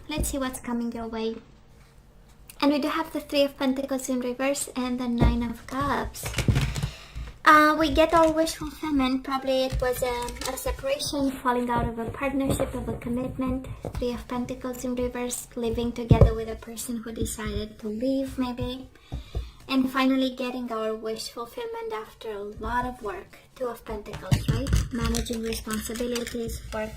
Let's see what's coming your way. And we do have the Three of Pentacles in reverse and the Nine of Cups. We get our wish fulfillment. Probably it was a separation, falling out of a partnership, of a commitment. Three of Pentacles in reverse, living together with a person who decided to leave maybe. And finally getting our wish fulfillment after a lot of work. Two of Pentacles, right? Managing responsibilities, work.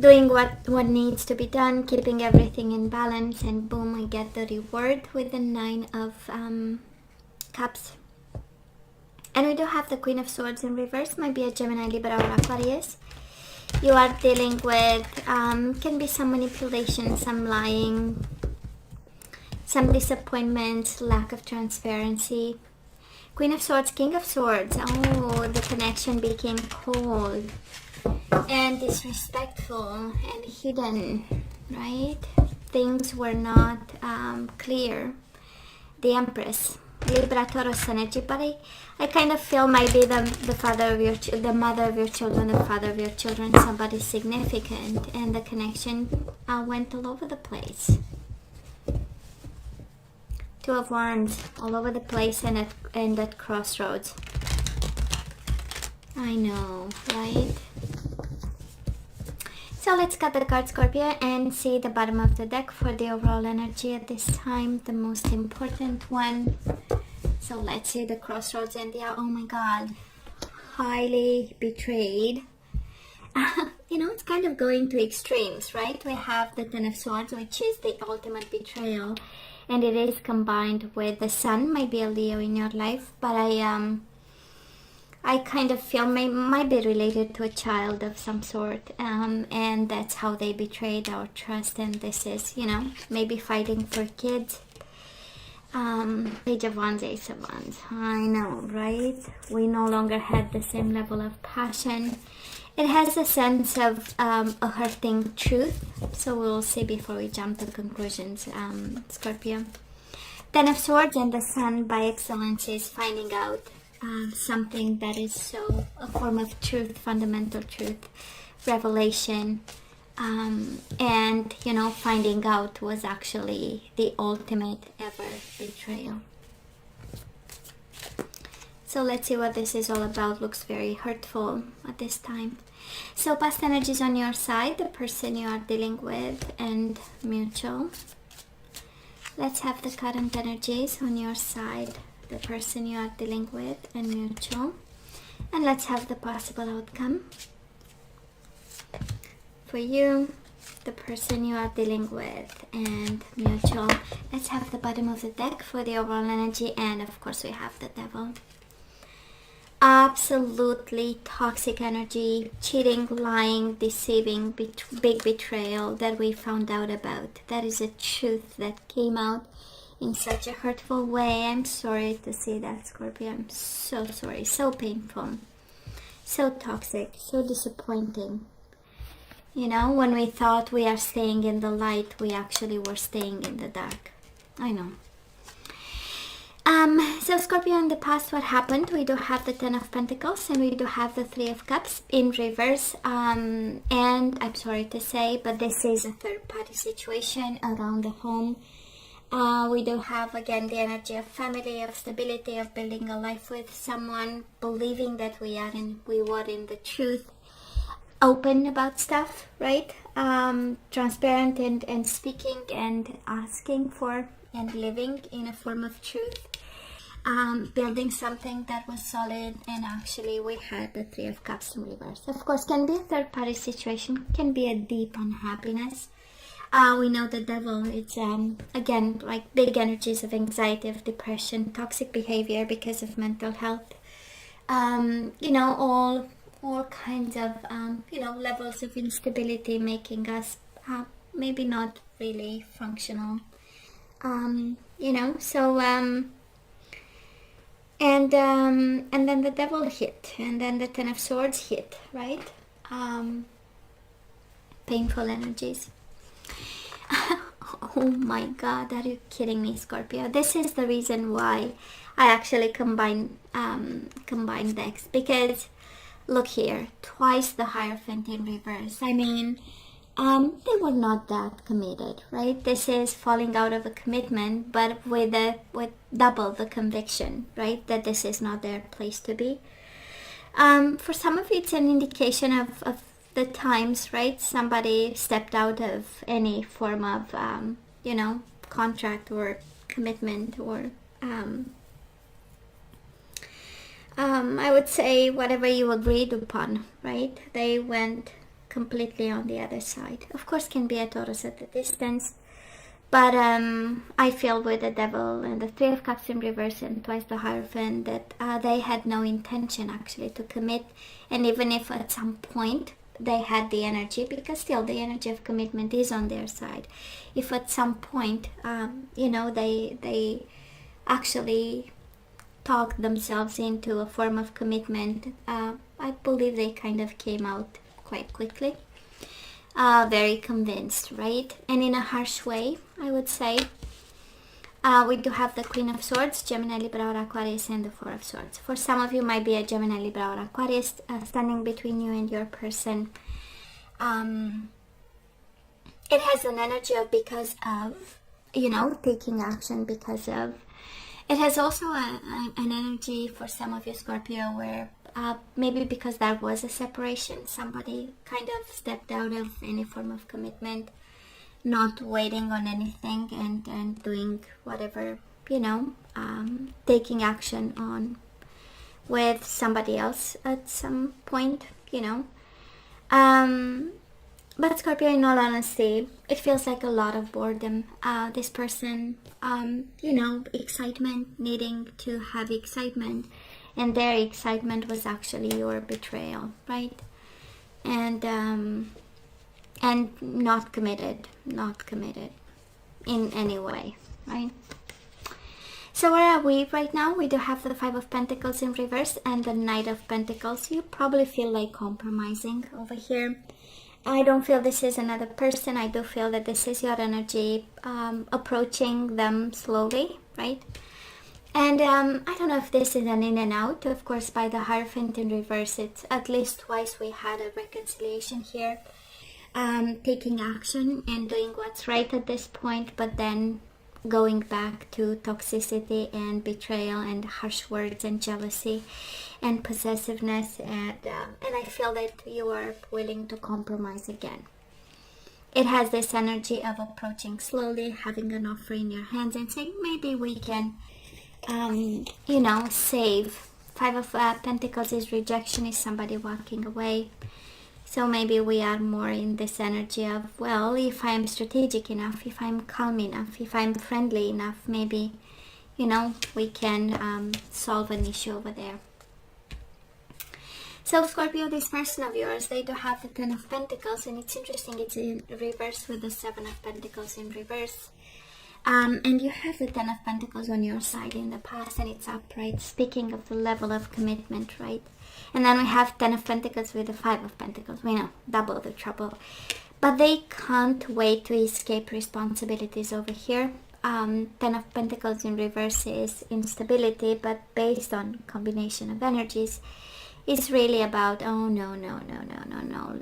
Doing what needs to be done, keeping everything in balance, and boom, we get the reward with the Nine of Cups. And we do have the Queen of Swords in reverse. Might be a Gemini, Libra, or Aquarius. You are dealing with, can be some manipulation, some lying, some disappointment, lack of transparency. Queen of Swords, King of Swords. Oh, the connection became cold and disrespectful and hidden, right? Things were not clear. The Empress, Libra, Taurus energy, but I kind of feel maybe the father of your, the mother of your children, the father of your children, somebody significant, and the connection went all over the place. Two of Wands, all over the place, and at crossroads. I know, right? So let's cut the card, Scorpio, and see the bottom of the deck for the overall energy at this time, the most important one. So let's see the crossroads, and yeah, oh my God, highly betrayed. You know, it's kind of going to extremes, right? We have the Ten of Swords, which is the ultimate betrayal, and it is combined with the Sun, might be a Leo in your life, but I kind of feel might be related to a child of some sort, and that's how they betrayed our trust. And this is, you know, maybe fighting for kids. Page of Wands, Ace of Wands. I know, right? We no longer had the same level of passion. It has a sense of a hurting truth, so we'll see before we jump to conclusions, Scorpio. Ten of Swords and the Sun by excellence is finding out something that is so a form of truth, fundamental truth, revelation, and you know, finding out was actually the ultimate ever betrayal. So let's see what this is all about. Looks very hurtful at this time. So past energies on your side, the person you are dealing with, and mutual. Let's have the current energies on your side, the person you are dealing with, and mutual. And let's have the possible outcome for you, the person you are dealing with, and mutual. Let's have the bottom of the deck for the overall energy, and of course we have the Devil. Absolutely toxic energy, cheating, lying, deceiving, big betrayal that we found out about. That is a truth that came out in such a hurtful way. I'm sorry to see that, Scorpio. I'm so sorry. So painful. So toxic. So disappointing. You know, when we thought we are staying in the light, we actually were staying in the dark. I know. So Scorpio, in the past, what happened? We do have the Ten of Pentacles and we do have the Three of Cups in reverse. And I'm sorry to say, but this is a third-party situation around the home. We do have, again, the energy of family, of stability, of building a life with someone, believing that we were in the truth, open about stuff, right? Transparent and speaking and asking for and living in a form of truth. Building something that was solid, and actually we had the Three of Cups in reverse. Of course, can be a third-party situation, can be a deep unhappiness. We know the Devil, it's again, like big energies of anxiety, of depression, toxic behavior because of mental health. You know, all kinds of you know, levels of instability, making us maybe not really functional. You know, so and then the Devil hit, and then the Ten of Swords hit, right? Painful energies. Oh my God, are you kidding me, Scorpio? This is the reason why I actually combine decks, because look here, twice the Hierophant in reverse. I mean, they were not that committed, right? This is falling out of a commitment, but with double the conviction, right? That this is not their place to be. For some of you, it's an indication of the times, right? Somebody stepped out of any form of, contract or commitment, or I would say whatever you agreed upon, right? They went completely on the other side. Of course, can be a Taurus at a distance, but I feel with the Devil and the Three of Cups in reverse and twice the Hierophant that they had no intention actually to commit. And even if at some point they had the energy, because still the energy of commitment is on their side, if at some point they actually talked themselves into a form of commitment, I believe they kind of came out quite quickly, very convinced, right? And in a harsh way, I would say. We do have the Queen of Swords, Gemini, Libra, or Aquarius, and the Four of Swords. For some of you, might be a Gemini, Libra, or Aquarius standing between you and your person. It has an energy of because of, taking action because of. It has also an energy for some of you, Scorpio, where maybe because there was a separation, somebody kind of stepped out of any form of commitment, not waiting on anything and doing whatever, taking action on with somebody else at some point, But Scorpio, in all honesty, it feels like a lot of boredom. This person, excitement, needing to have excitement, and their excitement was actually your betrayal, right? And not committed in any way, right? So where are we right now? We do have the Five of Pentacles in reverse and the Knight of Pentacles. You probably feel like compromising over here. I don't feel this is another person. I do feel that this is your energy approaching them slowly, right? And I don't know if this is an in and out. Of course, by the Hierophant in reverse, it's at least twice we had a reconciliation here. Taking action and doing what's right at this point, but then going back to toxicity and betrayal and harsh words and jealousy and possessiveness, and I feel that you are willing to compromise again. It has this energy of approaching slowly, having an offer in your hands and saying maybe we can save. Five of Pentacles is rejection, is somebody walking away. So maybe we are more in this energy of, well, if I'm strategic enough, if I'm calm enough, if I'm friendly enough, maybe, we can solve an issue over there. So Scorpio, this person of yours, they do have the Ten of Pentacles, and it's interesting, it's in reverse with the Seven of Pentacles in reverse. And you have the Ten of Pentacles on your side in the past, and it's upright, speaking of the level of commitment, right? And then we have Ten of Pentacles with the Five of Pentacles. We know, double the trouble. But they can't wait to escape responsibilities over here. Ten of Pentacles in reverse is instability, but based on combination of energies, it's really about, oh, no.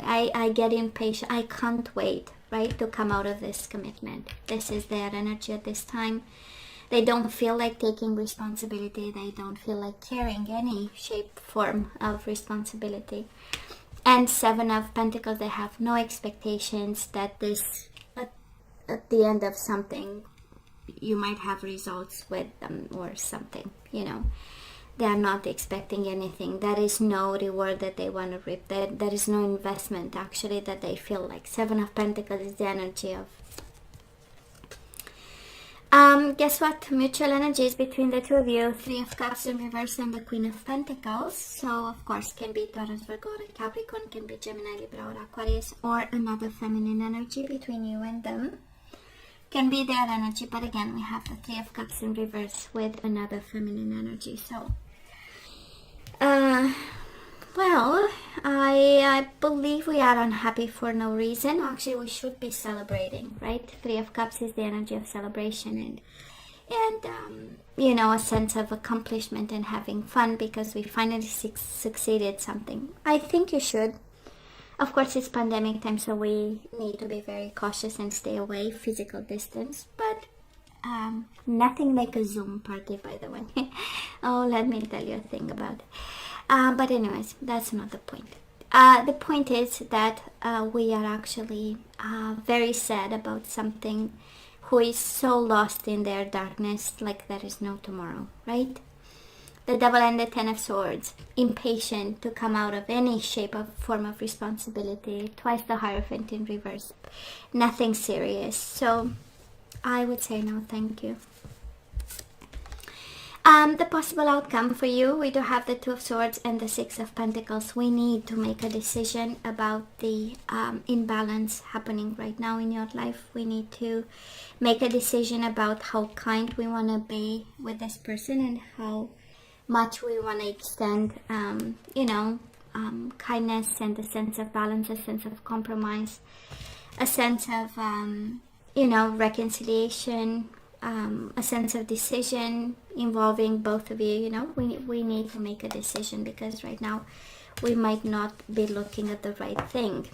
I get impatient. I can't wait, right, to come out of this commitment. This is their energy at this time. They don't feel like taking responsibility. They don't feel like carrying any shape, form of responsibility. And Seven of Pentacles, they have no expectations that this, at the end of something, you might have results with them or something, They are not expecting anything. There is no reward that they want to reap. There is no investment, actually, that they feel like. Seven of Pentacles is the energy of... guess what? Mutual energies between the two of you. Three of Cups in reverse and the Queen of Pentacles. So, of course, can be Taurus, Virgo, or Capricorn. Can be Gemini, Libra, or Aquarius. Or another feminine energy between you and them. Can be their energy. But again, we have the Three of Cups in reverse with another feminine energy. So, well, I believe we are unhappy for no reason. Actually, we should be celebrating, right? Three of Cups is the energy of celebration and a sense of accomplishment and having fun because we finally succeeded something. I think you should. Of course, it's pandemic time, so we need to be very cautious and stay away, physical distance, but nothing like a Zoom party, by the way. Oh, let me tell you a thing about it. But anyways, that's not the point. The point is that we are actually very sad about something who is so lost in their darkness, like there is no tomorrow, right? The Devil and the Ten of Swords, impatient to come out of any shape or form of responsibility. Twice the Hierophant in reverse. Nothing serious. So I would say no, thank you. The possible outcome for you, we do have the Two of Swords and the Six of Pentacles. We need to make a decision about the imbalance happening right now in your life. We need to make a decision about how kind we want to be with this person and how much we want to extend, kindness and a sense of balance, a sense of compromise, a sense of, reconciliation, a sense of decision involving both of you. We need to make a decision because right now we might not be looking at the right thing.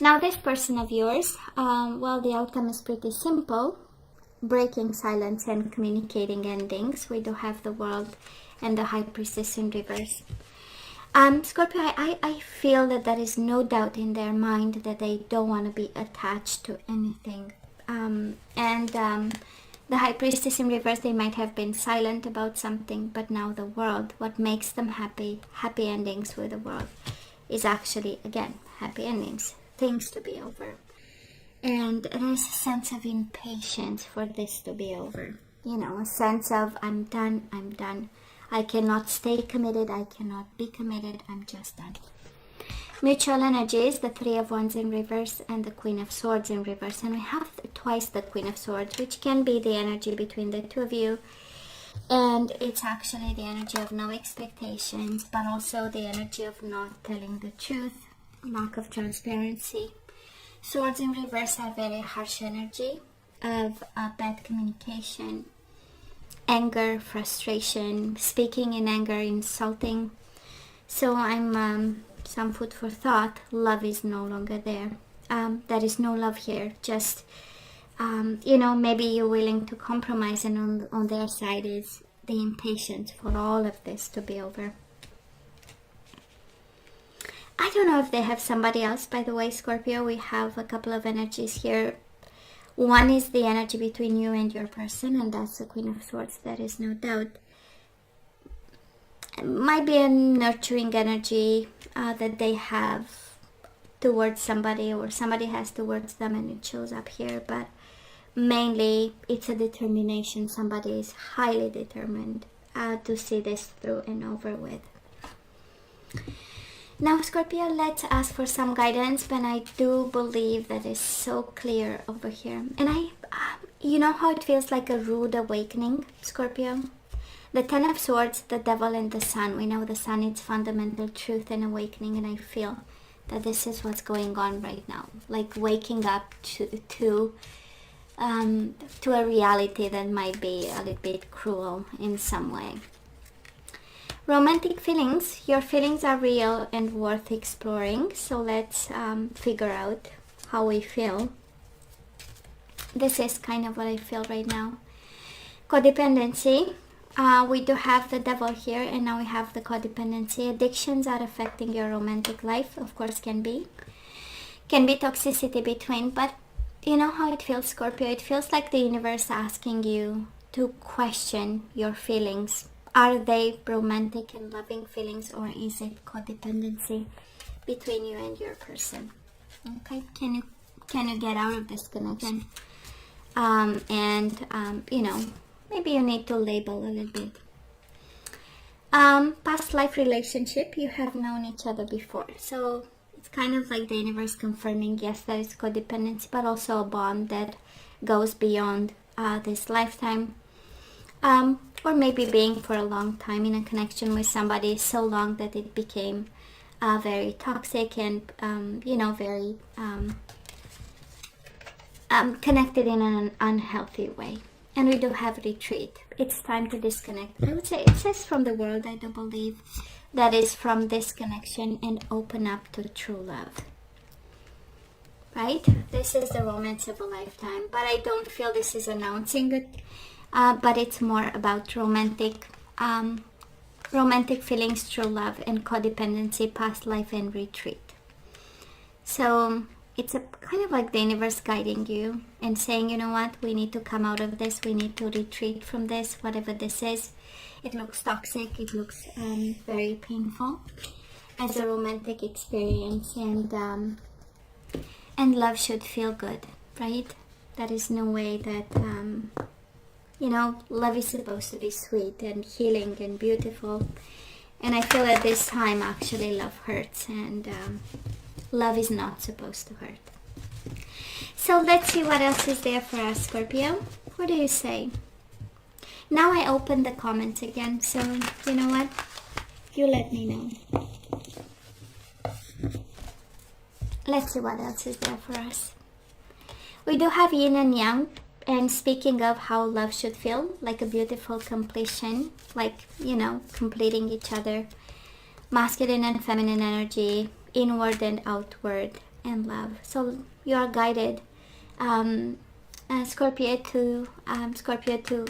Now this person of yours, the outcome is pretty simple. Breaking silence and communicating endings. We do have the World and the High Priestess in reverse. Scorpio, I feel that there is no doubt in their mind that they don't want to be attached to anything. The High Priestess in reverse, they might have been silent about something, but now the World, what makes them happy endings with the World, is actually, again, happy endings, things to be over. And there's a sense of impatience for this to be over. A sense of, I'm done. I cannot stay committed, I cannot be committed, I'm just done. Mutual energies, the Three of Wands in reverse and the Queen of Swords in reverse. And we have twice the Queen of Swords, which can be the energy between the two of you. And it's actually the energy of no expectations, but also the energy of not telling the truth, lack of transparency. Swords in reverse have very harsh energy of bad communication, anger, frustration, speaking in anger, insulting. So I'm some food for thought. Love is no longer there. There is no love here. Just, maybe you're willing to compromise, and on their side is the impatience for all of this to be over. I don't know if they have somebody else, by the way, Scorpio. We have a couple of energies here. One is the energy between you and your person, and that's the Queen of Swords. There is no doubt. It might be a nurturing energy that they have towards somebody, or somebody has towards them, and it shows up here. But mainly, it's a determination. Somebody is highly determined to see this through and over with. Now, Scorpio, let's ask for some guidance, but I do believe that is so clear over here. And you know how it feels like a rude awakening, Scorpio? The Ten of Swords, the Devil, and the Sun. We know the Sun is fundamental truth and awakening, and I feel that this is what's going on right now. Like waking up to a reality that might be a little bit cruel in some way. Romantic feelings. Your feelings are real and worth exploring. So let's figure out how we feel. This is kind of what I feel right now. Codependency. We do have the Devil here, and now we have the codependency. Addictions are affecting your romantic life. Of course, can be toxicity between, but you know how it feels, Scorpio. It feels like the universe asking you to question your feelings. Are they romantic and loving feelings, or is it codependency between you and your person? Okay, can you get out of this connection? Maybe you need to label a little bit. Past life relationship, you have known each other before. So it's kind of like the universe confirming, yes, there is codependency, but also a bond that goes beyond this lifetime. Or maybe being for a long time in a connection with somebody, so long that it became very toxic and, very connected in an unhealthy way. And we do have retreat. It's time to disconnect. I would say it says from the World, I do believe, that is from this connection and open up to true love. Right? This is the romance of a lifetime, but I don't feel this is announcing it, but it's more about romantic feelings, true love, and codependency, past life, and retreat. So it's a kind of like the universe guiding you and saying, you know what, we need to come out of this, we need to retreat from this, whatever this is. It looks toxic, it looks very painful as a romantic experience, and love should feel good, right? There is no way that, you know, love is supposed to be sweet and healing and beautiful. And I feel at this time, actually, love hurts, and love is not supposed to hurt. So let's see what else is there for us, Scorpio. What do you say? Now I open the comments again, so you know what? You let me know. Let's see what else is there for us. We do have yin and yang, and speaking of how love should feel, like a beautiful completion, like, you know, completing each other. Masculine and feminine energy, inward and outward, and love. So you are guided, Scorpio, to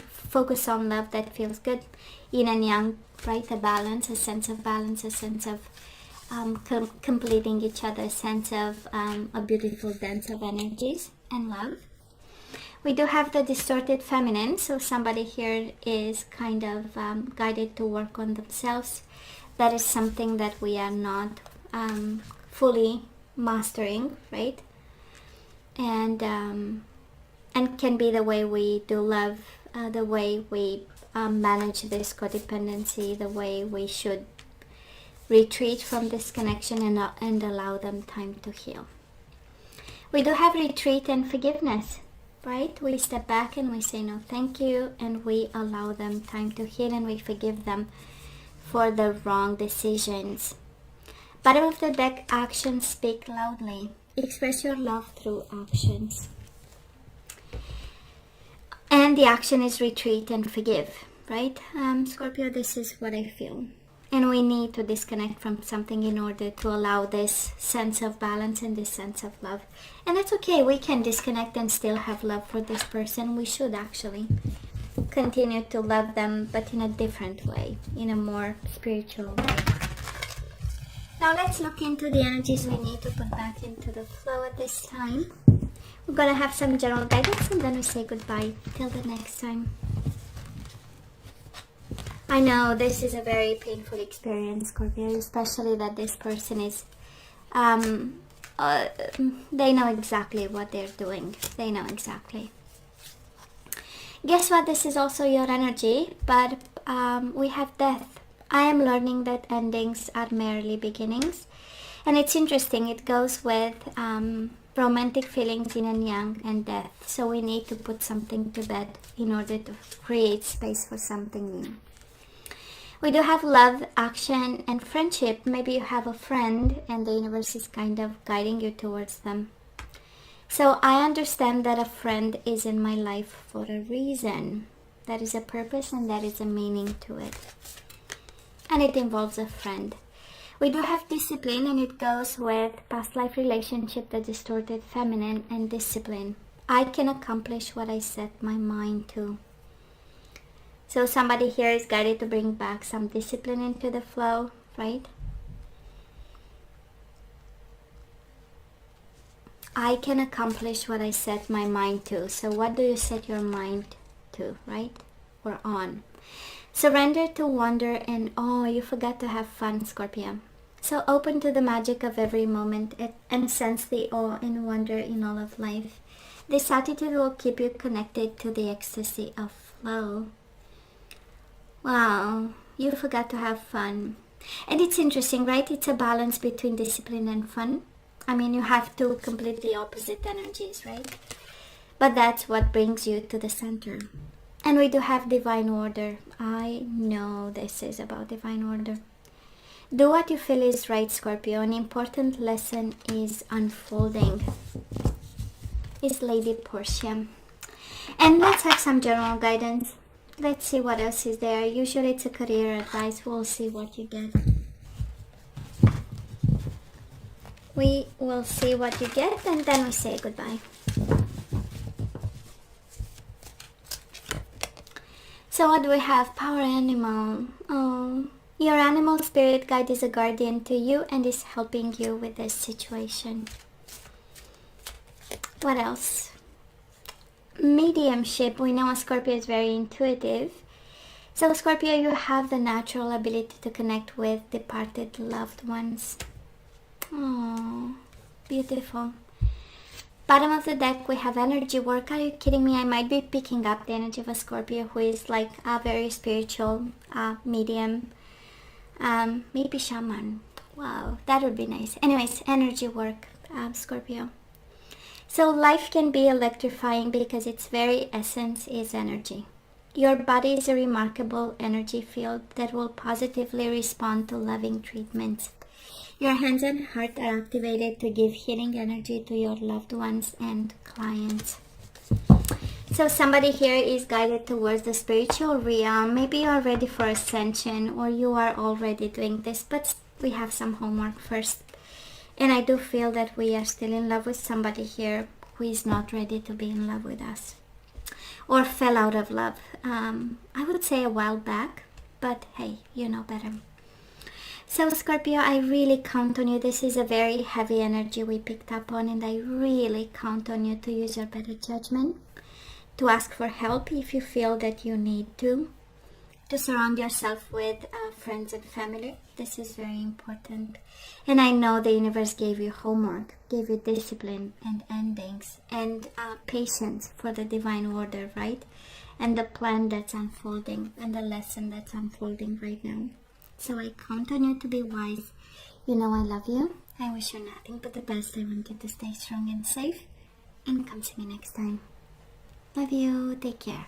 focus on love that feels good. Yin and yang, right? A balance, a sense of balance, a sense of completing each other, a sense of a beautiful dance of energies and love. We do have the distorted feminine, so somebody here is kind of guided to work on themselves. That is something that we are not fully mastering, right? And can be the way we do love, the way we manage this codependency, the way we should retreat from this connection and allow them time to heal. We do have retreat and forgiveness, right? We step back and we say no thank you, and we allow them time to heal, and we forgive them for the wrong decisions. Bottom of the deck, actions speak loudly. Express your love through actions. And the action is retreat and forgive, right? Scorpio, this is what I feel. And we need to disconnect from something in order to allow this sense of balance and this sense of love. And that's okay. We can disconnect and still have love for this person. We should actually continue to love them, but in a different way, in a more spiritual way. Now let's look into the energies we need to put back into the flow at this time. We're going to have some general guidance, and then we say goodbye till the next time. I know this is a very painful experience, Scorpio, especially that this person is, they know exactly what they're doing. They know exactly. Guess what? This is also your energy, but we have death. I am learning that endings are merely beginnings. And it's interesting, it goes with romantic feelings, yin and yang, and death. So we need to put something to bed in order to create space for something new. We do have love, action, and friendship. Maybe you have a friend and the universe is kind of guiding you towards them. So I understand that a friend is in my life for a reason. There is a purpose and there is a meaning to it. And it involves a friend. We do have discipline, and it goes with past life relationship, the distorted feminine, and discipline. I can accomplish what I set my mind to. So somebody here is guided to bring back some discipline into the flow, right? I can accomplish what I set my mind to. So what do you set your mind to, right? Or on? Surrender to wonder and awe. You forgot to have fun, Scorpio. So open to the magic of every moment and sense the awe and wonder in all of life. This attitude will keep you connected to the ecstasy of flow. Wow, you forgot to have fun. And it's interesting, right? It's a balance between discipline and fun. I mean, you have two completely opposite energies, right? But that's what brings you to the center. And we do have divine order. I know this is about divine order. Do what you feel is right, Scorpio. An important lesson is unfolding. Is Lady Portia. And let's have some general guidance. Let's see what else is there. Usually it's a career advice. We'll see what you get. We will see what you get and then we say goodbye. So what do we have? Power animal. Oh, your animal spirit guide is a guardian to you and is helping you with this situation. What else? Mediumship. We know a Scorpio is very intuitive. So Scorpio, you have the natural ability to connect with departed loved ones. Oh, beautiful. Bottom of the deck, we have energy work. Are you kidding me? I might be picking up the energy of a Scorpio who is like a very spiritual medium. Maybe shaman. Wow, that would be nice. Anyways, energy work, Scorpio. So life can be electrifying because its very essence is energy. Your body is a remarkable energy field that will positively respond to loving treatments. Your hands and heart are activated to give healing energy to your loved ones and clients. So somebody here is guided towards the spiritual realm. Maybe you are ready for ascension or you are already doing this, but we have some homework first. And I do feel that we are still in love with somebody here who is not ready to be in love with us. Or fell out of love. I would say a while back, but hey, you know better. So Scorpio, I really count on you. This is a very heavy energy we picked up on, and I really count on you to use your better judgment, to ask for help if you feel that you need to surround yourself with friends and family. This is very important. And I know the universe gave you homework, gave you discipline and endings and patience for the divine order, right? And the plan that's unfolding and the lesson that's unfolding right now. So I count on you to be wise. You know I love you. I wish you nothing but the best. I want you to stay strong and safe. And come see me next time. Love you. Take care.